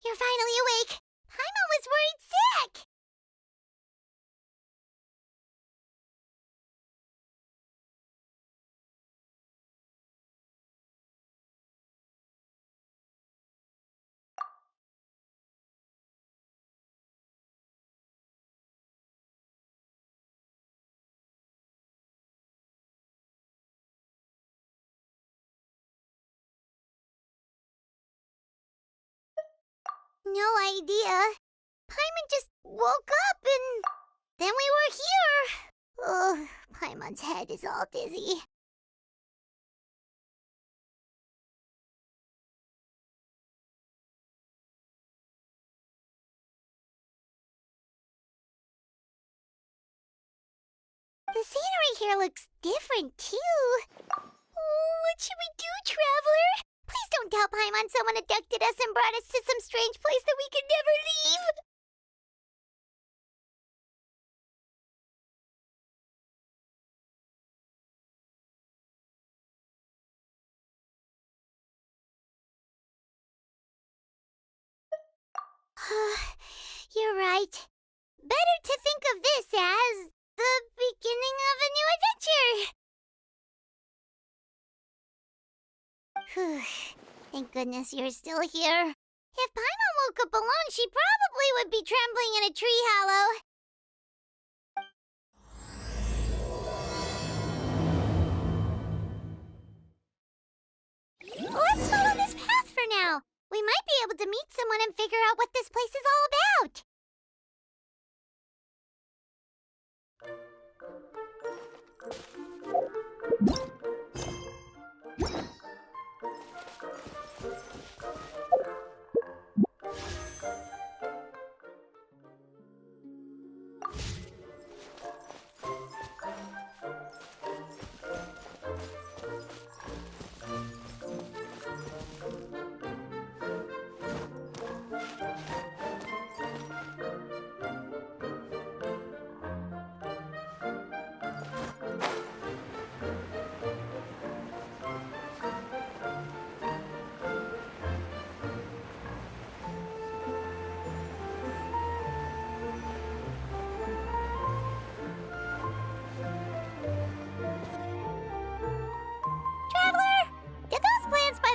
You're finally awake! Paimon was worried sick! No idea. Paimon just woke up and then we were here. Oh, Paimon's head is all dizzy. The scenery here looks different, too. Oh, what should we do, Traveler? Please don't tell Paimon someone abducted us and brought us to some strange place that we could never leave. You're right. Better to think of this as the beginning of a new adventure. Whew. Thank goodness you're still here. If Paimon woke up alone, she probably would be trembling in a tree hollow. Let's follow this path for now. We might be able to meet someone and figure out what this place is all about.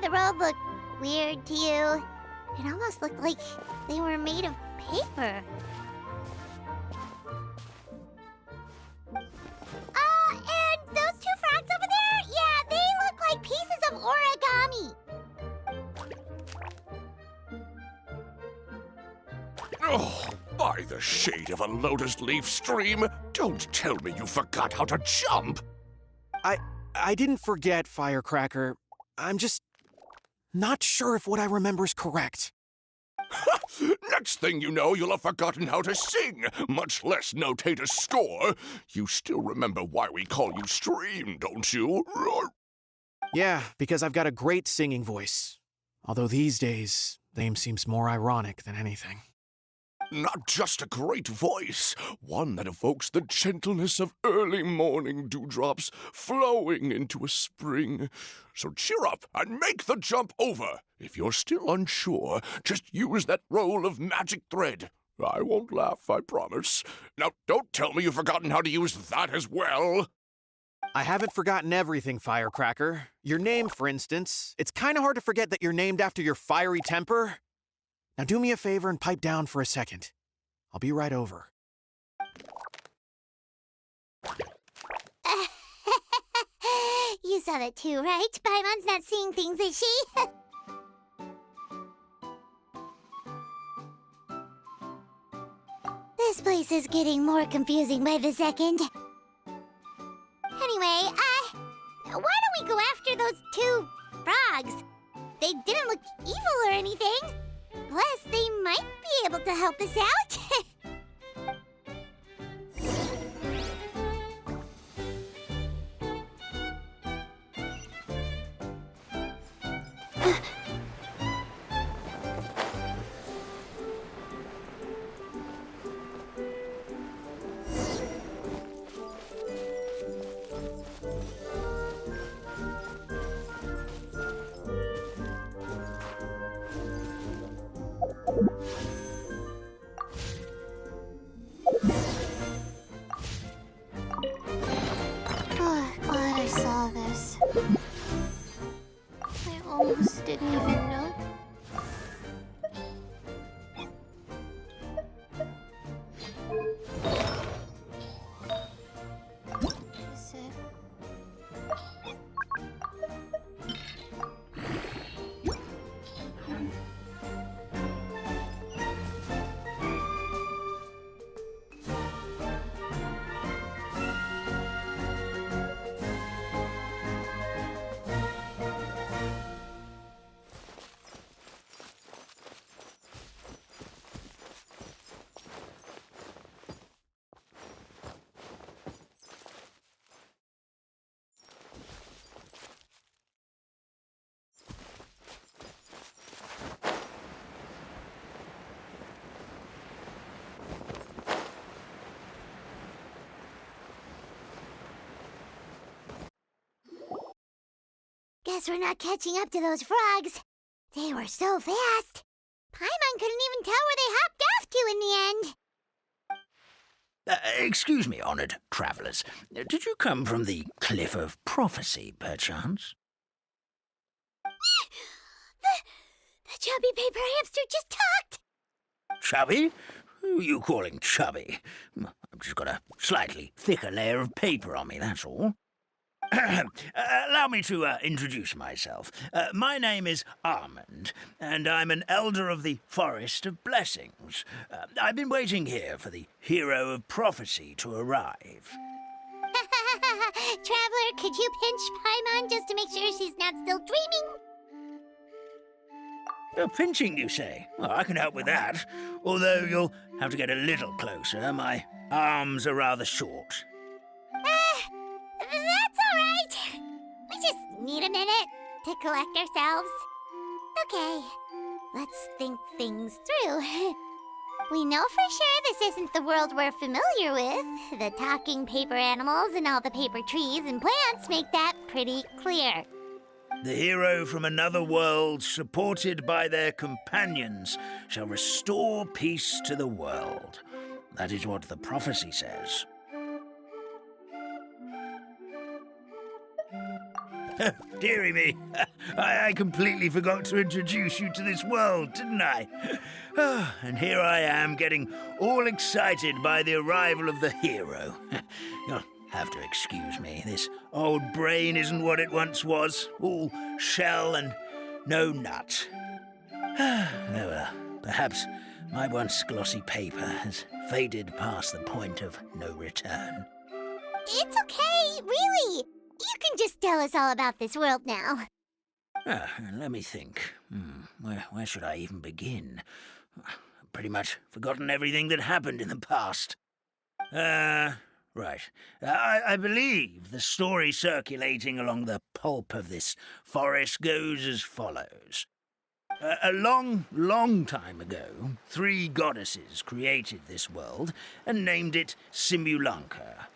The road looked weird to you. It almost looked like they were made of paper. And those two frogs over there? Yeah, they look like pieces of origami. Oh, by the shade of a lotus leaf stream, don't tell me you forgot how to jump! I didn't forget, Firecracker. I'm just not sure if what I remember is correct. Next thing you know, you'll have forgotten how to sing, much less notate a score. You still remember why we call you Stream, don't you? Yeah, because I've got a great singing voice. Although these days, the name seems more ironic than anything. Not just a great voice, one that evokes the gentleness of early morning dewdrops flowing into a spring. So cheer up and make the jump over. If you're still unsure, just use that roll of magic thread. I won't laugh, I promise. Now, don't tell me you've forgotten how to use that as well. I haven't forgotten everything, Firecracker. Your name, for instance. It's kind of hard to forget that you're named after your fiery temper. Now do me a favor and pipe down for a second. I'll be right over. You saw that too, right? Paimon's not seeing things, is she? This place is getting more confusing by the second. Anyway, why don't we go after those two frogs? They didn't look evil or anything. Plus, they might be able to help us out. Oh, glad I saw this. I almost didn't even know. Is it? Guess we're not catching up to those frogs. They were so fast. Paimon couldn't even tell where they hopped off to in the end. Excuse me, honored travelers. Did you come from the Cliff of Prophecy, perchance? The chubby paper hamster just talked. Chubby? Who are you calling chubby? I've just got a slightly thicker layer of paper on me, that's all. Allow me to introduce myself. My name is Armand, and I'm an elder of the Forest of Blessings. I've been waiting here for the hero of prophecy to arrive. Traveler, could you pinch Paimon just to make sure she's not still dreaming? Pinching, you say? Well, I can help with that, although you'll have to get a little closer. My arms are rather short. That's all right. We just need a minute to collect ourselves. Okay, let's think things through. We know for sure this isn't the world we're familiar with. The talking paper animals and all the paper trees and plants make that pretty clear. The hero from another world, supported by their companions, shall restore peace to the world. That is what the prophecy says. Dearie me, I completely forgot to introduce you to this world, didn't I? And here I am, getting all excited by the arrival of the hero. You'll have to excuse me. This old brain isn't what it once was, all shell and no nut. Well, perhaps my once glossy paper has faded past the point of no return. It's okay, really. You can just tell us all about this world now. Let me think. Where should I even begin? I've pretty much forgotten everything that happened in the past. Right. I believe the story circulating along the pulp of this forest goes as follows. A long, long time ago, 3 goddesses created this world and named it Simulanka.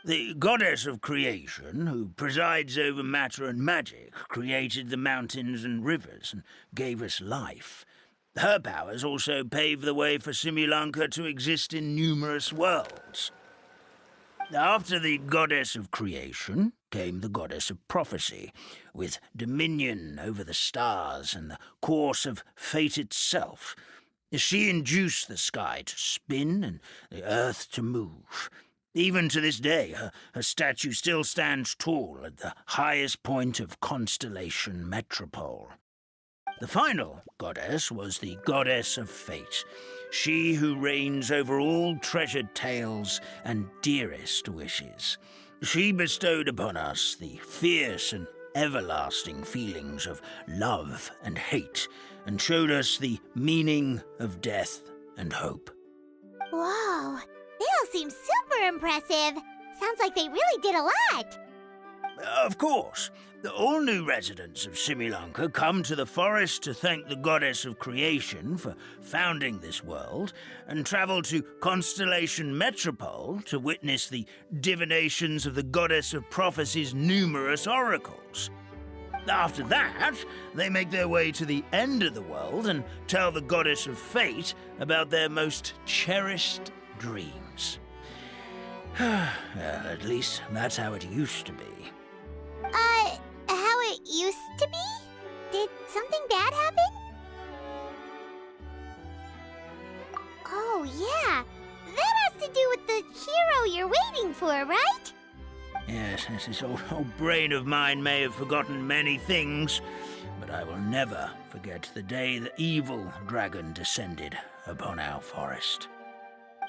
The goddess of creation, who presides over matter and magic, created the mountains and rivers and gave us life. Her powers also paved the way for Simulanka to exist in numerous worlds. After the goddess of creation came the goddess of prophecy, with dominion over the stars and the course of fate itself. She induced the sky to spin and the earth to move. Even to this day, her statue still stands tall at the highest point of Constellation Metropole. The final goddess was the goddess of fate, she who reigns over all treasured tales and dearest wishes. She bestowed upon us the fierce and everlasting feelings of love and hate, and showed us the meaning of death and hope. Whoa, they all seem super impressive. Sounds like they really did a lot. Of course. All new residents of Simulanka come to the forest to thank the goddess of creation for founding this world, and travel to Constellation Metropole to witness the divinations of the goddess of prophecy's numerous oracles. After that, they make their way to the end of the world and tell the goddess of fate about their most cherished dreams. Well, at least that's how it used to be. How it used to be? Did something bad happen? Oh, yeah. That has to do with the hero you're waiting for, right? Yes, this old brain of mine may have forgotten many things, but I will never forget the day the evil dragon descended upon our forest.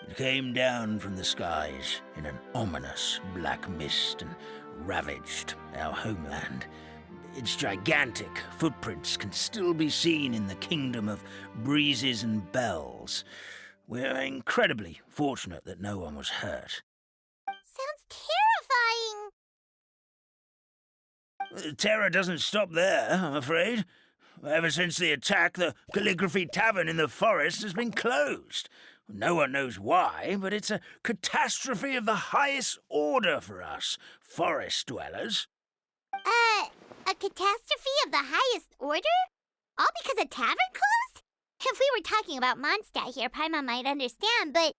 It came down from the skies in an ominous black mist and ravaged our homeland. Its gigantic footprints can still be seen in the kingdom of breezes and bells. We're incredibly fortunate that no one was hurt. Sounds terrifying. Terror doesn't stop there, I'm afraid. Ever since the attack, the Calligraphy Tavern in the forest has been closed. No one knows why, but it's a catastrophe of the highest order for us, forest dwellers. A catastrophe of the highest order? All because a tavern closed? If we were talking about Mondstadt here, Paimon might understand, but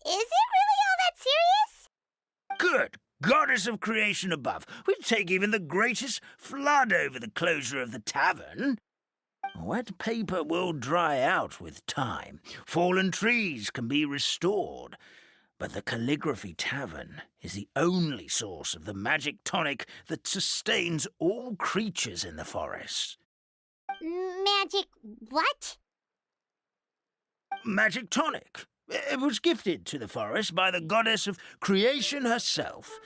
is it really all that serious? Good goddess of creation above, we'd take even the greatest flood over the closure of the tavern. Wet paper will dry out with time. Fallen trees can be restored. But the Calligraphy Tavern is the only source of the magic tonic that sustains all creatures in the forest. Magic what? Magic tonic. It was gifted to the forest by the goddess of creation herself.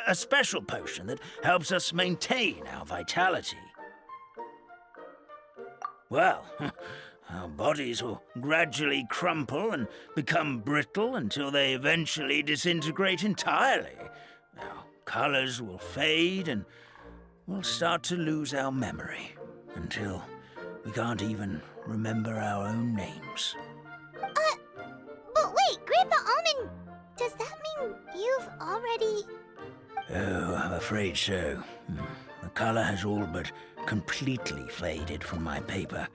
A special potion that helps us maintain our vitality. Well, our bodies will gradually crumple and become brittle until they eventually disintegrate entirely. Our colors will fade and we'll start to lose our memory until we can't even remember our own names. But wait, Grandpa Almond, does that mean you've already... Oh, I'm afraid so. The color has all but completely faded from my paper.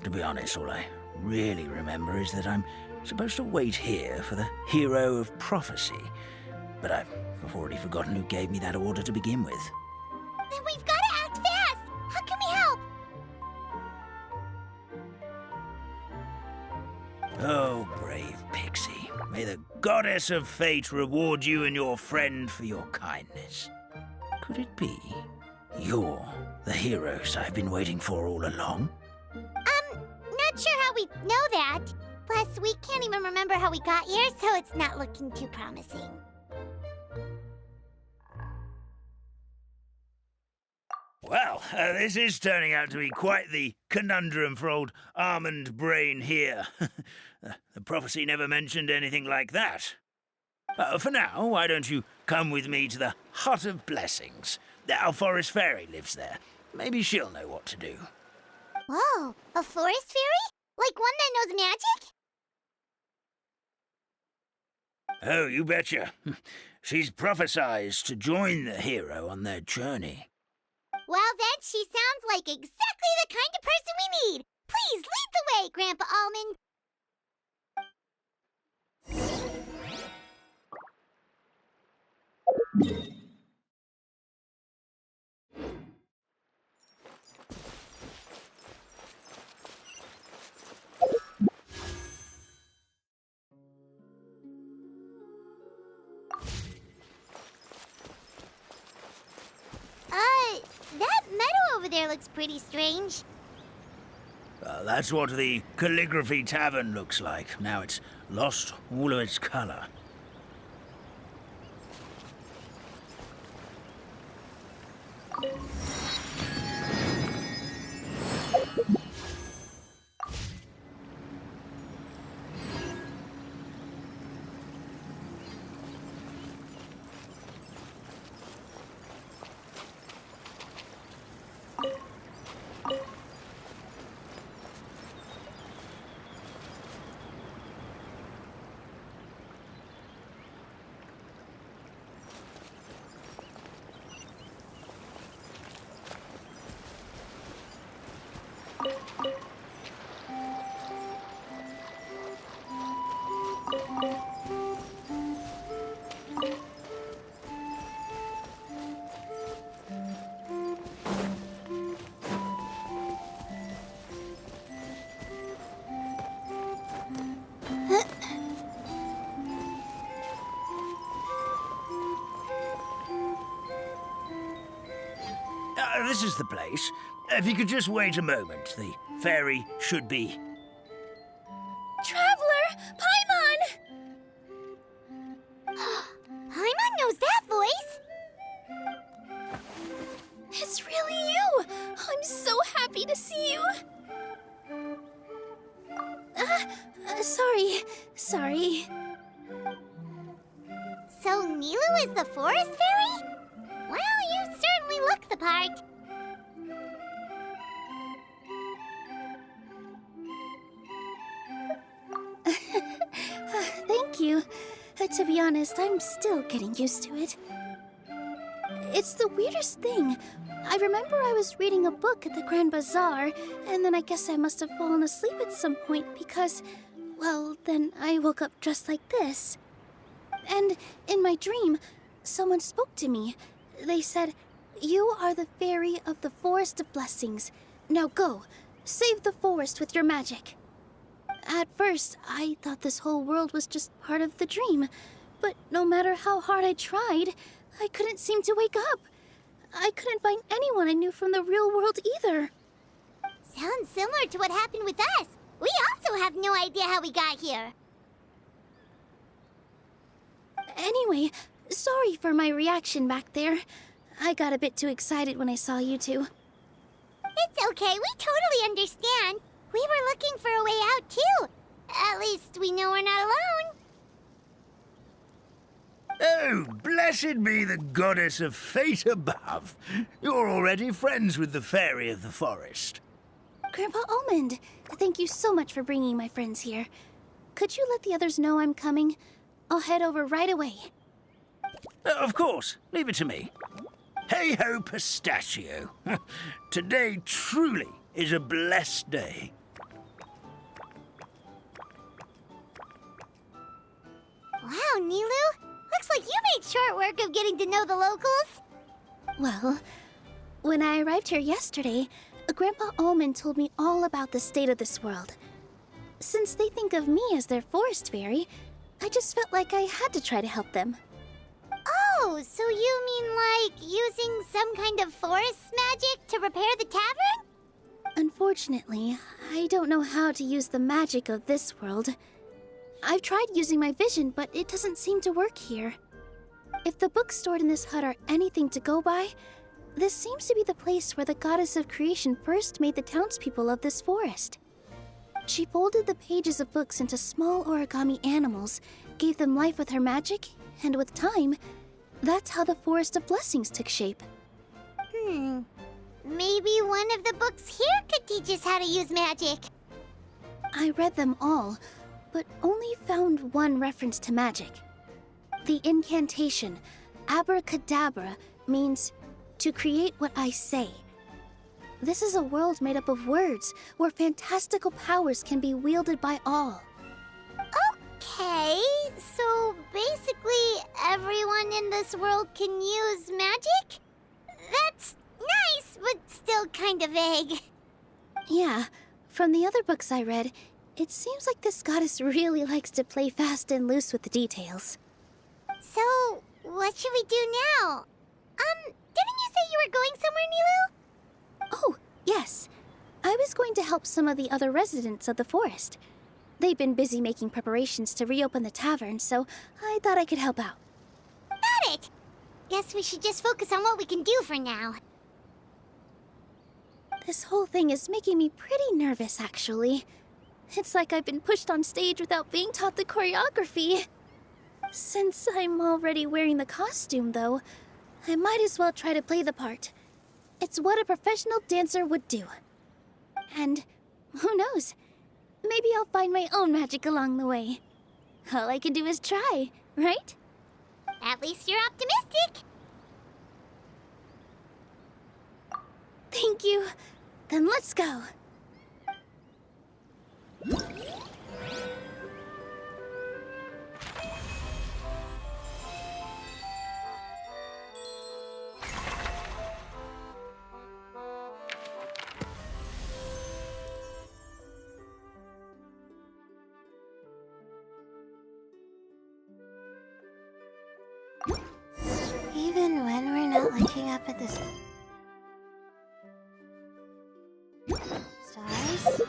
To be honest, all I really remember is that I'm supposed to wait here for the hero of prophecy. But I've already forgotten who gave me that order to begin with. Then we've got to act fast! How can we help? Oh, brave Pixie. May the goddess of fate reward you and your friend for your kindness. Could it be you're the heroes I've been waiting for all along? Not sure how we know that. Plus, we can't even remember how we got here, so it's not looking too promising. Well, this is turning out to be quite the conundrum for old Almond Brain here. The prophecy never mentioned anything like that. For now, why don't you come with me to the Hut of Blessings? Our forest fairy lives there. Maybe she'll know what to do. Whoa, a forest fairy? Like one that knows magic? Oh, you betcha. She's prophesized to join the hero on their journey. Well, then she sounds like exactly the kind of person we need. Please lead the way, Grandpa Almond. That meadow over there looks pretty strange. That's what the Calligraphy Tavern looks like. Now it's lost all of its color. this is the place. If you could just wait a moment, the fairy should be... Traveler! Paimon! Paimon knows that voice! It's really you! I'm so happy to see you! Sorry. So Nilu is the forest fairy? Well, you certainly look the part. Thank you. To be honest, I'm still getting used to it. It's the weirdest thing. I remember I was reading a book at the Grand Bazaar, and then I guess I must have fallen asleep at some point because, well, then I woke up just like this. And in my dream, someone spoke to me. They said, "You are the fairy of the Forest of Blessings. Now go, save the forest with your magic." At first, I thought this whole world was just part of the dream, but no matter how hard I tried, I couldn't seem to wake up. I couldn't find anyone I knew from the real world either. Sounds similar to what happened with us. We also have no idea how we got here. Anyway, sorry for my reaction back there. I got a bit too excited when I saw you two. It's okay, we totally understand. We were looking for a way out too. At least we know we're not alone. Oh, blessed be the goddess of fate above. You're already friends with the fairy of the forest. Grandpa Almond, thank you so much for bringing my friends here. Could you let the others know I'm coming? I'll head over right away. Of course, leave it to me. Hey-ho, pistachio. Today truly is a blessed day. Wow, Nilu. Looks like you made short work of getting to know the locals. Well, when I arrived here yesterday, Grandpa Almond told me all about the state of this world. Since they think of me as their forest fairy, I just felt like I had to try to help them. Oh, so you mean like using some kind of forest magic to repair the tavern? Unfortunately, I don't know how to use the magic of this world. I've tried using my vision, but it doesn't seem to work here. If the books stored in this hut are anything to go by, this seems to be the place where the goddess of creation first made the townspeople of this forest. She folded the pages of books into small origami animals, gave them life with her magic, and with time, that's how the Forest of Blessings took shape. Maybe one of the books here could teach us how to use magic. I read them all, but only found one reference to magic. The incantation, abracadabra, means to create what I say. This is a world made up of words, where fantastical powers can be wielded by all. Okay, so basically everyone in this world can use magic? That's nice, but still kind of vague. Yeah, from the other books I read, it seems like this goddess really likes to play fast and loose with the details. So, what should we do now? Didn't you say you were going somewhere, Nilu? Oh, yes. I was going to help some of the other residents of the forest. They've been busy making preparations to reopen the tavern, so I thought I could help out. Got it! Guess we should just focus on what we can do for now. This whole thing is making me pretty nervous, actually. It's like I've been pushed on stage without being taught the choreography. Since I'm already wearing the costume, though, I might as well try to play the part. It's what a professional dancer would do. And who knows? Maybe I'll find my own magic along the way. All I can do is try, right? At least you're optimistic. Thank you. Then let's go. Even when we're not looking up at the Stars.